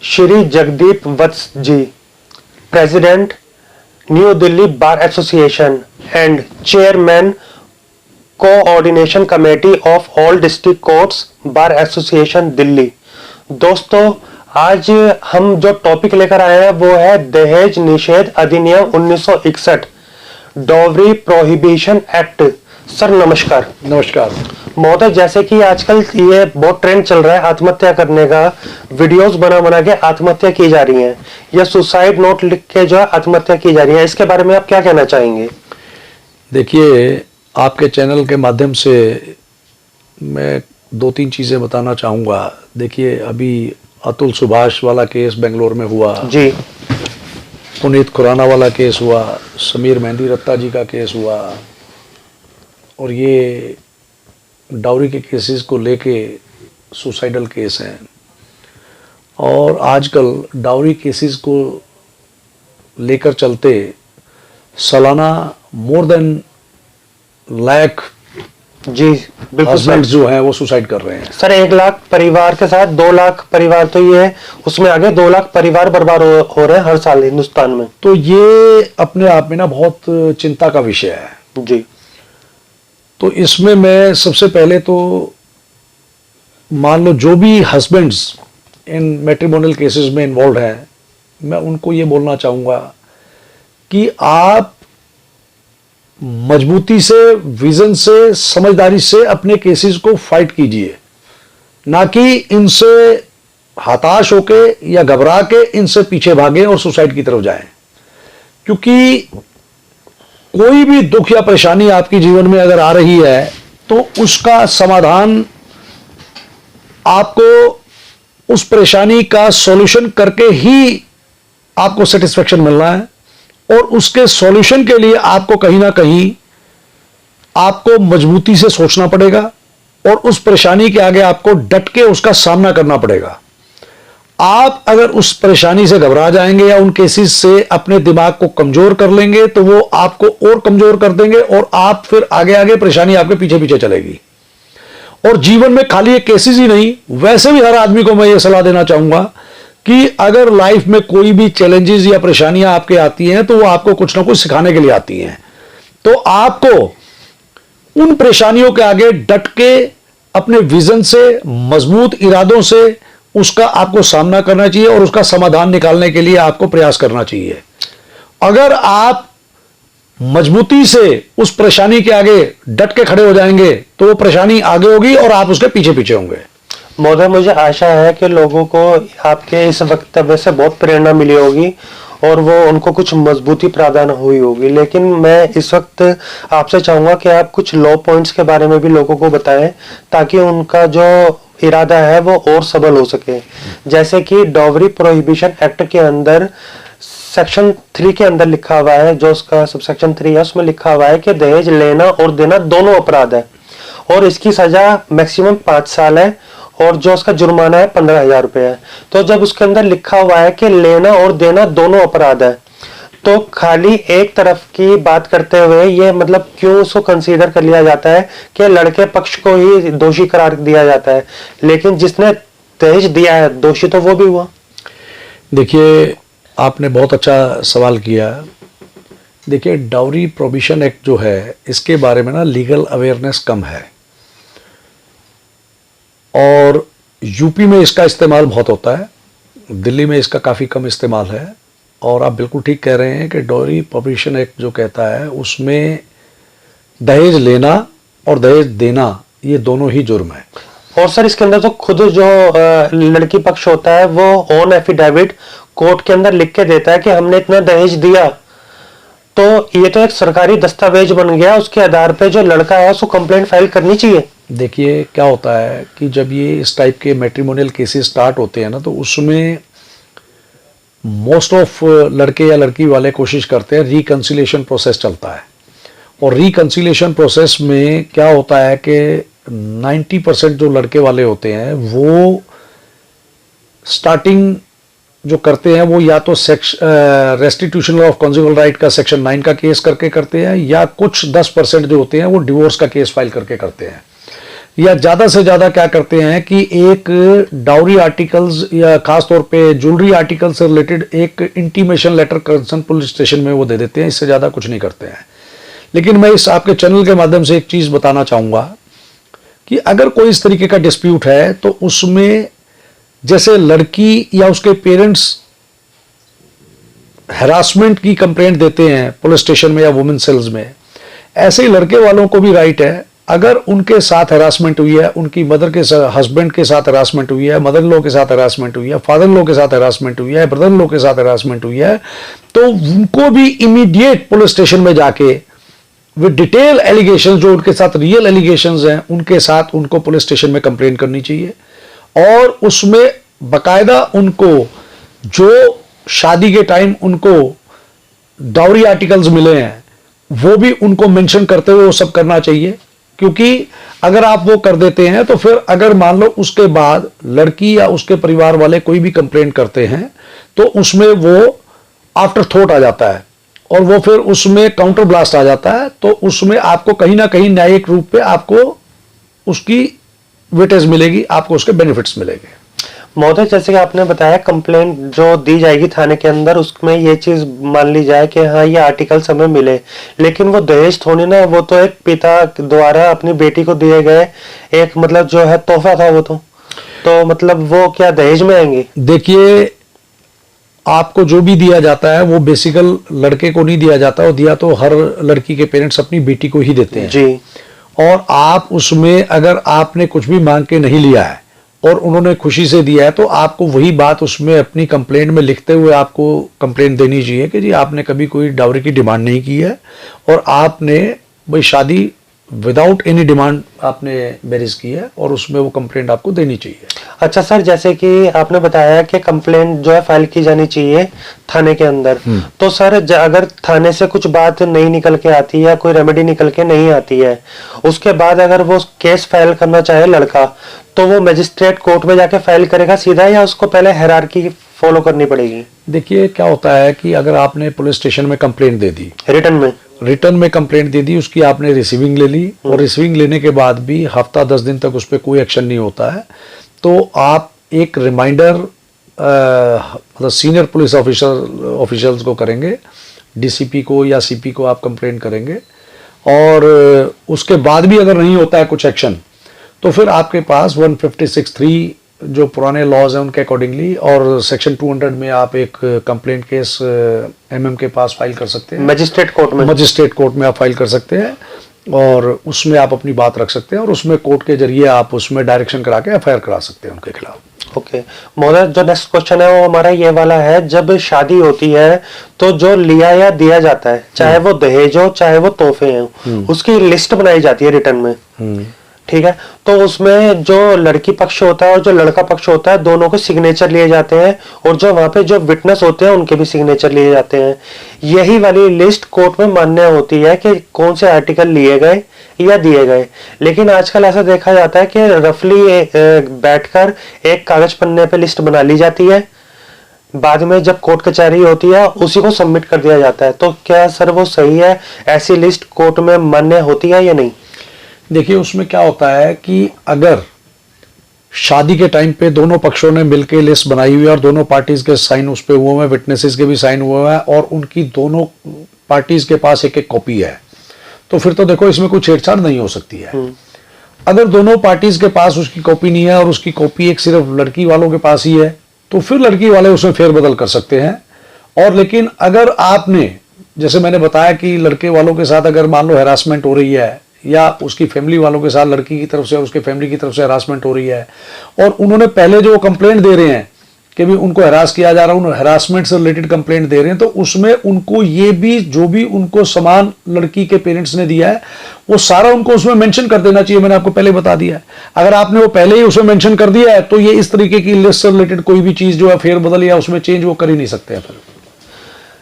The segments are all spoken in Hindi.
Shri Jagdeep Vats ji, president New Delhi bar association and chairman coordination committee of all district courts bar association Delhi. दोस्तों, आज हम जो टॉपिक लेकर आए हैं वो है दहेज निषेध अधिनियम 1961, डॉवरी प्रोहिबिशन एक्ट। सर नमस्कार। नमस्कार महोदय, जैसे कि आजकल ये बहुत ट्रेंड चल रहा है आत्महत्या करने का, वीडियोस बना के आत्महत्या की जा रही हैं या सुसाइड नोट लिख के जो है आत्महत्या की जा रही है, इसके बारे में आप क्या कहना चाहेंगे? देखिए, आपके चैनल के माध्यम से मैं दो तीन चीज़ें बताना चाहूँगा। देखिए, अभी अतुल सुभाष वाला केस बेंगलोर में हुआ जी, पुनीत खुराना वाला केस हुआ, समीर मेहंदी रत्ता जी का केस हुआ, और ये डाउरी के केसेस को लेके सुसाइडल केस हैं। और आजकल डाउरी केसेस को लेकर चलते सालाना मोर देन लाख जी बिल्कुल हस्बैंड जो हैं वो सुसाइड कर रहे हैं। सर 1 लाख परिवार के साथ 2 लाख परिवार तो ये है, उसमें आगे 2 लाख परिवार बर्बाद हो रहे हैं हर साल हिंदुस्तान में। तो ये अपने आप में ना बहुत चिंता का विषय है जी। तो इसमें मैं सबसे पहले तो मान लो जो भी हस्बैंड्स इन मैट्रिमोनियल केसेस में इन्वॉल्व हैं, मैं उनको ये बोलना चाहूँगा कि आप मजबूती से, विजन से, समझदारी से अपने केसेस को फाइट कीजिए, ना कि इनसे हताश होके या घबरा के इनसे पीछे भागें और सुसाइड की तरफ जाएं। क्योंकि कोई भी दुख या परेशानी आपके जीवन में अगर आ रही है तो उसका समाधान आपको उस परेशानी का सॉल्यूशन करके ही आपको सेटिस्फेक्शन मिलना है, और उसके सॉल्यूशन के लिए आपको कहीं ना कहीं आपको मजबूती से सोचना पड़ेगा और उस परेशानी के आगे आपको डट के उसका सामना करना पड़ेगा। आप अगर उस परेशानी से घबरा जाएंगे या उन केसेस से अपने दिमाग को कमजोर कर लेंगे तो वो आपको और कमजोर कर देंगे, और आप फिर आगे आगे परेशानी आपके पीछे पीछे चलेगी। और जीवन में खाली ये केसेस ही नहीं, वैसे भी हर आदमी को मैं ये सलाह देना चाहूंगा कि अगर लाइफ में कोई भी चैलेंजेस या परेशानियां आपके आती हैं तो वो आपको कुछ ना कुछ सिखाने के लिए आती हैं। तो आपको उन परेशानियों के आगे डट के अपने विजन से, मजबूत इरादों से उसका आपको सामना करना चाहिए और उसका समाधान निकालने के लिए आपको प्रयास करना चाहिए। अगर आप मजबूती से उस परेशानी के आगे डट के खड़े हो जाएंगे तो वो परेशानी आगे होगी और आप उसके पीछे पीछे होंगे। महोदय, मुझे आशा है कि लोगों को आपके इस वक्तव्य से बहुत प्रेरणा मिली होगी और वो उनको कुछ मजबूती प्रदान हुई होगी। लेकिन मैं इस वक्त आपसे चाहूंगा कि आप कुछ लो पॉइंट्स के बारे में भी लोगों को बताएं ताकि उनका जो इरादा है वो और सबल हो सके। जैसे कि डॉवरी प्रोहिबिशन एक्ट के अंदर सेक्शन 3 के अंदर लिखा हुआ है, जो उसका सबसेक्शन 3 है, उसमें लिखा हुआ है कि दहेज लेना और देना दोनों अपराध है और इसकी सजा मैक्सिमम 5 साल है और जो उसका जुर्माना है 15,000 रुपए है। तो जब उसके अंदर लिखा हुआ है कि लेना और देना दोनों अपराध है, तो खाली एक तरफ की बात करते हुए ये मतलब क्यों उसको कंसीडर कर लिया जाता है कि लड़के पक्ष को ही दोषी करार दिया जाता है, लेकिन जिसने दहेज दिया है दोषी तो वो भी हुआ। देखिए, आपने बहुत अच्छा सवाल किया। देखिए, डाउरी प्रोहिबिशन एक्ट जो है इसके बारे में ना लीगल अवेयरनेस कम है और यूपी में इसका इस्तेमाल बहुत होता है, दिल्ली में इसका काफ़ी कम इस्तेमाल है। और आप बिल्कुल ठीक कह रहे हैं कि डाउरी प्रोहिबिशन एक्ट जो कहता है उसमें दहेज लेना और दहेज देना ये दोनों ही जुर्म है। और सर इसके अंदर तो खुद जो लड़की पक्ष होता है वो ऑन एफिडेविट कोर्ट के अंदर लिख के देता है कि हमने इतना दहेज दिया, तो ये तो एक सरकारी दस्तावेज बन गया, उसके आधार पे जो लड़का है उसको कंप्लेंट फाइल करनी चाहिए। देखिए, क्या होता है कि जब ये इस टाइप के मैट्रिमोनियल केसेस स्टार्ट होते हैं ना, तो उसमें मोस्ट ऑफ लड़के या लड़की वाले कोशिश करते हैं, रिकंसिलिएशन प्रोसेस चलता है। और रिकंसिलिएशन प्रोसेस में क्या होता है कि 90% जो लड़के वाले होते हैं वो स्टार्टिंग जो करते हैं वो या तो रेस्टिट्यूशन ऑफ कॉन्जुगल राइट का सेक्शन 9 का केस करके करते हैं, या कुछ 10% जो होते हैं वो डिवोर्स का केस फाइल करके करते हैं। या ज्यादा से ज्यादा क्या करते हैं कि एक डाउरी आर्टिकल्स या खासतौर पे ज्वेलरी आर्टिकल से रिलेटेड एक intimation letter concern police station में वो दे देते हैं, इससे ज्यादा कुछ नहीं करते हैं। लेकिन मैं इस आपके चैनल के माध्यम से एक चीज बताना चाहूंगा कि अगर कोई इस तरीके का डिस्प्यूट है तो उसमें जैसे लड़की या उसके पेरेंट्स हैरासमेंट की कंप्लेंट देते हैं पुलिस स्टेशन में या वुमेन सेल्स में, ऐसे ही लड़के वालों को भी राइट है, अगर उनके साथ हैरासमेंट हुई है, उनकी मदर के हस्बैंड के साथ हैरासमेंट हुई है, मदर इन लॉ के साथ हैरासमेंट हुई है, फादर इन लॉ के साथ हैरासमेंट हुई है, ब्रदर इन लॉ के साथ हैरासमेंट हुई है, तो उनको भी इमीडिएट पुलिस स्टेशन में जाके विद डिटेल एलिगेशन, जो उनके साथ रियल एलिगेशंस हैं, उनके साथ उनको पुलिस स्टेशन में कंप्लेन करनी चाहिए। और उसमें बकायदा उनको जो शादी के टाइम उनको डाउरी आर्टिकल्स मिले हैं वो भी उनको मेंशन करते हुए वो सब करना चाहिए, क्योंकि अगर आप वो कर देते हैं तो फिर अगर मान लो उसके बाद लड़की या उसके परिवार वाले कोई भी कंप्लेंट करते हैं तो उसमें वो आफ्टर थॉट आ जाता है और वो फिर उसमें काउंटर ब्लास्ट आ जाता है, तो उसमें आपको कहीं ना कहीं न्यायिक रूप पे आपको उसकी वेटेज मिलेगी, आपको उसके बेनिफिट्स मिलेंगे। महोदय, जैसे कि आपने बताया कंप्लेंट जो दी जाएगी थाने के अंदर उसमें ये चीज मान ली जाए कि हाँ ये आर्टिकल्स हमें मिले, लेकिन वो दहेज थोड़ी ना, वो तो एक पिता द्वारा अपनी बेटी को दिए गए एक मतलब जो है तोहफा था वो तो मतलब वो क्या दहेज में आएंगे? देखिए, आपको जो भी दिया जाता है वो बेसिकल लड़के को नहीं दिया जाता, वो दिया तो हर लड़की के पेरेंट्स अपनी बेटी को ही देते हैं जी। और आप उसमें अगर आपने कुछ भी मांग के नहीं लिया है और उन्होंने खुशी से दिया है तो आपको वही बात उसमें अपनी कंप्लेंट में लिखते हुए आपको कंप्लेंट देनी चाहिए कि जी आपने कभी कोई डाउरी की डिमांड नहीं की है और आपने भाई शादी विदाउट एनी डिमांड आपने मैरिज की है, और उसमें वो कंप्लेंट आपको देनी चाहिए। अच्छा सर, जैसे कि आपने बताया कि कंप्लेंट जो है फाइल की जानी चाहिए थाने के अंदर, तो सर अगर थाने से कुछ बात नहीं निकल के आती है, कोई रेमेडी निकल के नहीं आती है, उसके बाद अगर वो केस फाइल करना चाहे लड़का, तो वो मजिस्ट्रेट कोर्ट में जाके फाइल करेगा सीधा या उसको पहले हायरार्की फॉलो करनी पड़ेगी? देखिए क्या होता है कि अगर आपने पुलिस स्टेशन में कंप्लेंट दे दी, रिटर्न में कंप्लेंट दे दी, उसकी आपने रिसीविंग ले ली और रिसीविंग लेने के बाद भी हफ्ता 10 दिन तक उस पर कोई एक्शन नहीं होता है, तो आप एक रिमाइंडर मतलब सीनियर पुलिस ऑफिसर्स को करेंगे, डीसीपी को या सीपी को आप कंप्लेंट करेंगे, और उसके बाद भी अगर नहीं होता है कुछ एक्शन तो फिर आपके पास 156(3) जो पुराने लॉज हैं उनके अकॉर्डिंगली और सेक्शन 200 में आप एक कंप्लेंट केस एमएम के पास फाइल कर सकते हैं, मजिस्ट्रेट कोर्ट में आप फाइल कर सकते हैं और उसमें आप अपनी बात रख सकते हैं और उसमें कोर्ट के जरिए आप उसमें डायरेक्शन करा के एफआईआर करा सकते हैं उनके खिलाफ। ओके महोदय, जो नेक्स्ट क्वेश्चन है वो हमारा ये वाला है, जब शादी होती है तो जो लिया या दिया जाता है, चाहे वो दहेज हो चाहे वो तोहफे हैं, उसकी लिस्ट बनाई जाती है रिटर्न में, ठीक है, तो उसमें जो लड़की पक्ष होता है और जो लड़का पक्ष होता है दोनों के सिग्नेचर लिए जाते हैं और जो वहां पे जो विटनेस होते हैं उनके भी सिग्नेचर लिए जाते हैं। यही वाली लिस्ट कोर्ट में मान्य होती है कि कौन से आर्टिकल लिए गए या दिए गए, लेकिन आजकल ऐसा देखा जाता है कि रफली बैठकर एक कागज पन्ने पे लिस्ट बना ली जाती है, बाद में जब कोर्ट कचहरी होती है उसी को सबमिट कर दिया जाता है। तो क्या सर वो सही है, ऐसी लिस्ट कोर्ट में मान्य होती है या नहीं? देखिए उसमें क्या होता है कि अगर शादी के टाइम पे दोनों पक्षों ने मिलकर लिस्ट बनाई हुई है और दोनों पार्टीज के साइन उस पे हुए हैं, विटनेसेस के भी साइन हुए हैं और उनकी दोनों पार्टीज के पास एक एक कॉपी है, तो फिर तो देखो इसमें कोई छेड़छाड़ नहीं हो सकती है। अगर दोनों पार्टीज के पास उसकी कॉपी नहीं है और उसकी कॉपी एक सिर्फ लड़की वालों के पास ही है तो फिर लड़की वाले उसमें फेरबदल कर सकते हैं। और लेकिन अगर आपने जैसे मैंने बताया कि लड़के वालों के साथ अगर मान लो हैरासमेंट हो रही है या उसकी फैमिली वालों के साथ लड़की की तरफ से और उसके फैमिली की तरफ से हैरासमेंट हो रही है और उन्होंने पहले जो कंप्लेंट दे रहे हैं कि भी उनको हैरास किया जा रहा है, उन्होंने हैरासमेंट से रिलेटेड कंप्लेंट दे रहे हैं, तो उसमें उनको ये भी जो भी उनको सामान लड़की के पेरेंट्स ने दिया है वो सारा उनको उसमें मेंशन कर देना चाहिए। मैंने आपको पहले बता दिया है, अगर आपने वो पहले ही उसमें मेंशन कर दिया है तो ये इस तरीके की लिस्ट से रिलेटेड कोई भी चीज जो है फेरबदल या उसमें चेंज वो कर ही नहीं सकते हैं। फिर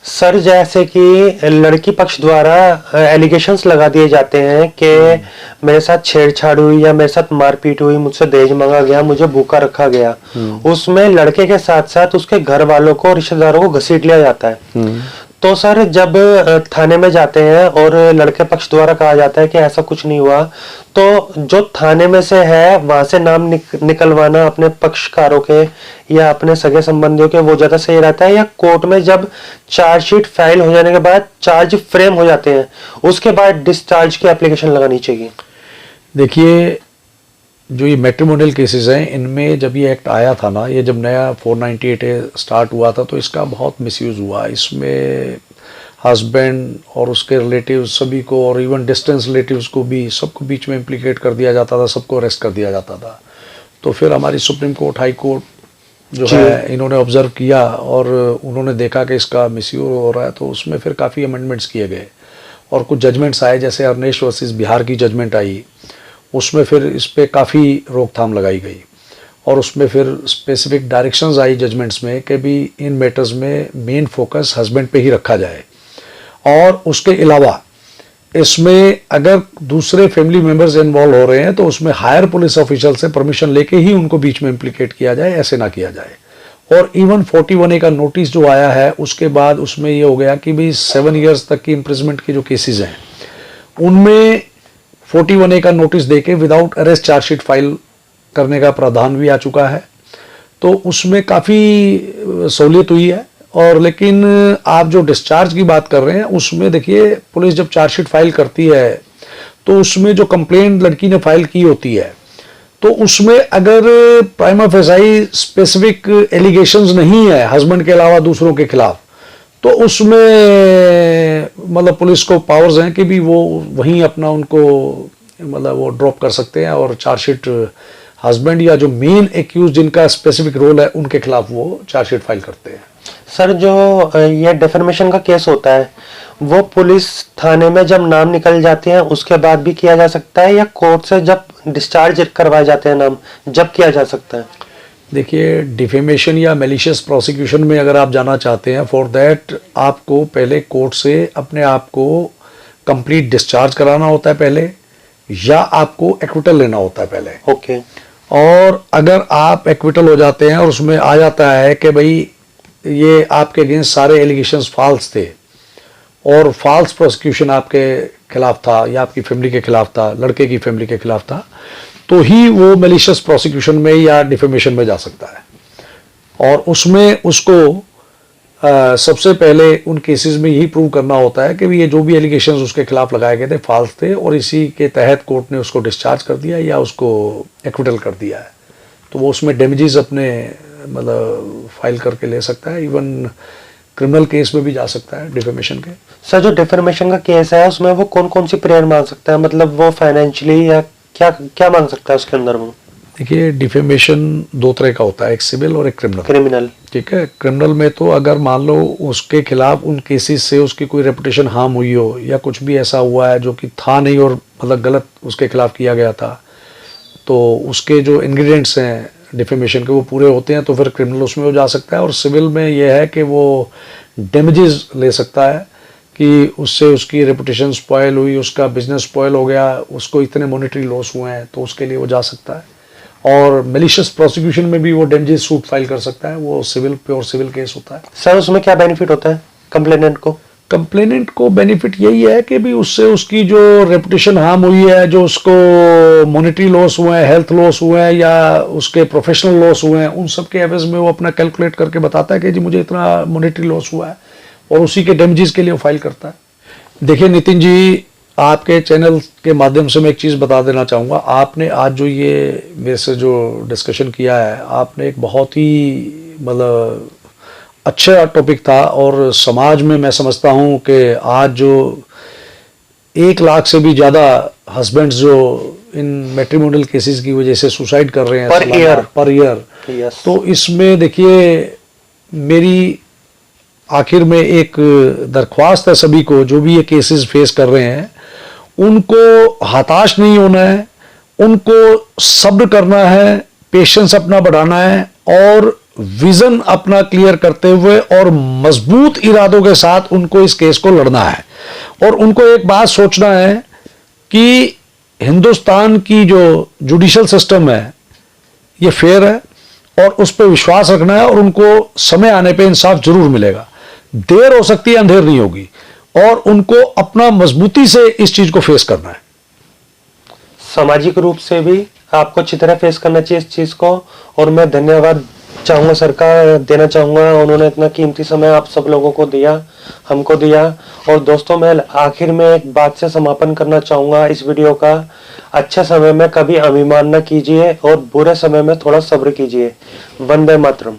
सर जैसे कि लड़की पक्ष द्वारा एलिगेशंस लगा दिए जाते हैं कि मेरे साथ छेड़छाड़ हुई या मेरे साथ मारपीट हुई, मुझसे दहेज मांगा गया, मुझे भूखा रखा गया, उसमें लड़के के साथ साथ उसके घर वालों को रिश्तेदारों को घसीट लिया जाता है। तो सर जब थाने में जाते हैं और लड़के पक्ष द्वारा कहा जाता है कि ऐसा कुछ नहीं हुआ, तो जो थाने में से है वहां से नाम निकलवाना अपने पक्षकारों के या अपने सगे संबंधियों के वो ज्यादा सही रहता है, या कोर्ट में जब चार्जशीट फाइल हो जाने के बाद चार्ज फ्रेम हो जाते हैं उसके बाद डिस्चार्ज की एप्लीकेशन लगानी चाहिए? देखिए, जो ये मैट्रिमोनियल केसेस हैं, इनमें जब ये एक्ट आया था ना, ये जब नया 498 स्टार्ट हुआ था, तो इसका बहुत मिसयूज़ हुआ। इसमें हस्बैंड और उसके रिलेटिव्स सभी को, और इवन डिस्टेंस रिलेटिव्स को भी, सबको बीच में इम्प्लीकेट कर दिया जाता था, सबको अरेस्ट कर दिया जाता था। तो फिर हमारी सुप्रीम कोर्ट, हाई कोर्ट जो है, इन्होंने ऑब्जर्व किया और उन्होंने देखा कि इसका मिसयूज हो रहा है, तो उसमें फिर काफ़ी अमेंडमेंट्स किए गए और कुछ जजमेंट्स आए, जैसे अर्नेश वर्सेस बिहार की जजमेंट आई, उसमें फिर इस पर काफ़ी रोकथाम लगाई गई और उसमें फिर स्पेसिफिक डायरेक्शंस आई जजमेंट्स में कि भी इन मैटर्स में मेन फोकस हस्बैंड पे ही रखा जाए, और उसके अलावा इसमें अगर दूसरे फैमिली मेंबर्स इन्वॉल्व हो रहे हैं तो उसमें हायर पुलिस ऑफिशियल से परमिशन लेके ही उनको बीच में इम्प्लीकेट किया जाए, ऐसे ना किया जाए। और इवन 41A का नोटिस जो आया है उसके बाद उसमें ये हो गया कि भाई 7 ईयर्स तक की इम्प्रिजमेंट के जो केसेस हैं उनमें 41A का नोटिस देके विदाउट अरेस्ट चार्जशीट फाइल करने का प्रावधान भी आ चुका है, तो उसमें काफ़ी सहूलियत हुई है। और लेकिन आप जो डिस्चार्ज की बात कर रहे हैं उसमें देखिए, पुलिस जब चार्जशीट फाइल करती है तो उसमें जो कंप्लेंट लड़की ने फाइल की होती है, तो उसमें अगर प्राइमा फेसाई स्पेसिफिक एलिगेशंस नहीं है हस्बैंड के अलावा दूसरों के खिलाफ, तो उसमें मतलब पुलिस को पावर्स हैं कि भी वो वहीं अपना उनको मतलब वो ड्रॉप कर सकते हैं और चार्जशीट हस्बैंड या जो मेन एक्यूज जिनका स्पेसिफिक रोल है उनके खिलाफ वो चार्जशीट फाइल करते हैं। सर जो ये डिफेमेशन का केस होता है वो पुलिस थाने में जब नाम निकल जाते हैं उसके बाद भी किया जा सकता है, या कोर्ट से जब डिस्चार्ज करवाए जाते हैं नाम जब किया जा सकता है? देखिए, डिफेमेशन या मैलिशियस प्रोसिक्यूशन में अगर आप जाना चाहते हैं, फॉर दैट आपको पहले कोर्ट से अपने आप को कंप्लीट डिस्चार्ज कराना होता है पहले, या आपको एक्विटल लेना होता है पहले। ओके। और अगर आप एक्विटल हो जाते हैं और उसमें आ जाता है कि भाई ये आपके अगेंस्ट सारे एलिगेशंस फॉल्स थे और फॉल्स प्रोसिक्यूशन आपके खिलाफ था या आपकी फैमिली के खिलाफ था, लड़के की फैमिली के खिलाफ था, तो ही वो मैलिशियस प्रोसिक्यूशन में या डिफेमेशन में जा सकता है। और उसमें उसको सबसे पहले उन केसेस में यही प्रूव करना होता है कि ये जो भी एलिगेशंस उसके खिलाफ लगाए गए थे फॉल्स थे, और इसी के तहत कोर्ट ने उसको डिस्चार्ज कर दिया या उसको एक्विटल कर दिया है, तो वो उसमें डैमेजेस अपने मतलब फाइल करके ले सकता है। इवन क्रिमिनल केस में भी जा सकता है डिफेमेशन के। सर जो डिफेमेशन का केस है उसमें वो कौन कौन सी प्रेयर मांग सकता है, मतलब वो फाइनेंशियली या क्या क्या मांग सकता है उसके अंदर? वो देखिए, डिफेमेशन 2 तरह का होता है, एक सिविल और एक क्रिमिनल। ठीक है, क्रिमिनल में तो अगर मान लो उसके खिलाफ उन केसेस से उसकी कोई रेपुटेशन हार्म हुई हो या कुछ भी ऐसा हुआ है जो कि था नहीं और मतलब गलत उसके खिलाफ किया गया था, तो उसके जो इंग्रेडिएंट्स हैं डिफेमेशन के वो पूरे होते हैं, तो फिर क्रिमिनल उसमें हो जा सकता है। और सिविल में ये है कि वो डैमेजेस ले सकता है कि उससे उसकी रेपुटेशन स्पॉयल हुई, उसका बिजनेस स्पॉयल हो गया, उसको इतने मॉनेटरी लॉस हुए हैं, तो उसके लिए वो जा सकता है। और मैलिशियस प्रोसिक्यूशन में भी वो डैमेजेस सूट फाइल कर सकता है, वो सिविल प्योर सिविल केस होता है। सर उसमें क्या बेनिफिट होता है कंप्लेनेंट को? कंप्लेनेंट को बेनिफिट यही है कि भी उससे उसकी जो रेपुटेशन हार्म हुई है, जो उसको मॉनेटरी लॉस हुए हैं, हेल्थ लॉस हुए हैं या उसके प्रोफेशनल लॉस हुए हैं, उन सब के एवज में वो अपना कैलकुलेट करके बताता है कि जी मुझे इतना मॉनेटरी लॉस हुआ है, और उसी के डैमेजेस के लिए वो फाइल करता है। देखिए नितिन जी, आपके चैनल के माध्यम से मैं एक चीज़ बता देना चाहूँगा। आपने आज जो ये मेरे से जो डिस्कशन किया है, आपने एक बहुत ही मतलब अच्छा टॉपिक था, और समाज में मैं समझता हूँ कि आज जो 1 लाख से भी ज़्यादा हस्बैंड्स जो इन मैट्रिमोनियल केसेस की वजह से सुसाइड कर रहे हैं पर ईयर, तो इसमें देखिए मेरी आखिर में एक दरख्वास्त है सभी को जो भी ये केसेस फेस कर रहे हैं, उनको हताश नहीं होना है, उनको सब्र करना है, पेशेंस अपना बढ़ाना है, और विजन अपना क्लियर करते हुए और मजबूत इरादों के साथ उनको इस केस को लड़ना है। और उनको एक बात सोचना है कि हिंदुस्तान की जो जुडिशल सिस्टम है ये फेयर है, और उस पर विश्वास रखना है, और उनको समय आने पे इंसाफ जरूर मिलेगा। देर हो सकती है, अंधेर नहीं होगी, और उनको अपना मजबूती से इस चीज को फेस करना है। सामाजिक रूप से भी आपको अच्छी तरह फेस करना चाहिए इस चीज को। और मैं धन्यवाद चाहूंगा, सरकार देना चाहूंगा, उन्होंने इतना कीमती समय आप सब लोगों को दिया, हमको दिया। और दोस्तों, मैं आखिर में एक बात से समापन करना चाहूंगा इस वीडियो का। अच्छे समय में कभी अभिमान न कीजिए और बुरे समय में थोड़ा सब्र कीजिए। वंदे मातरम।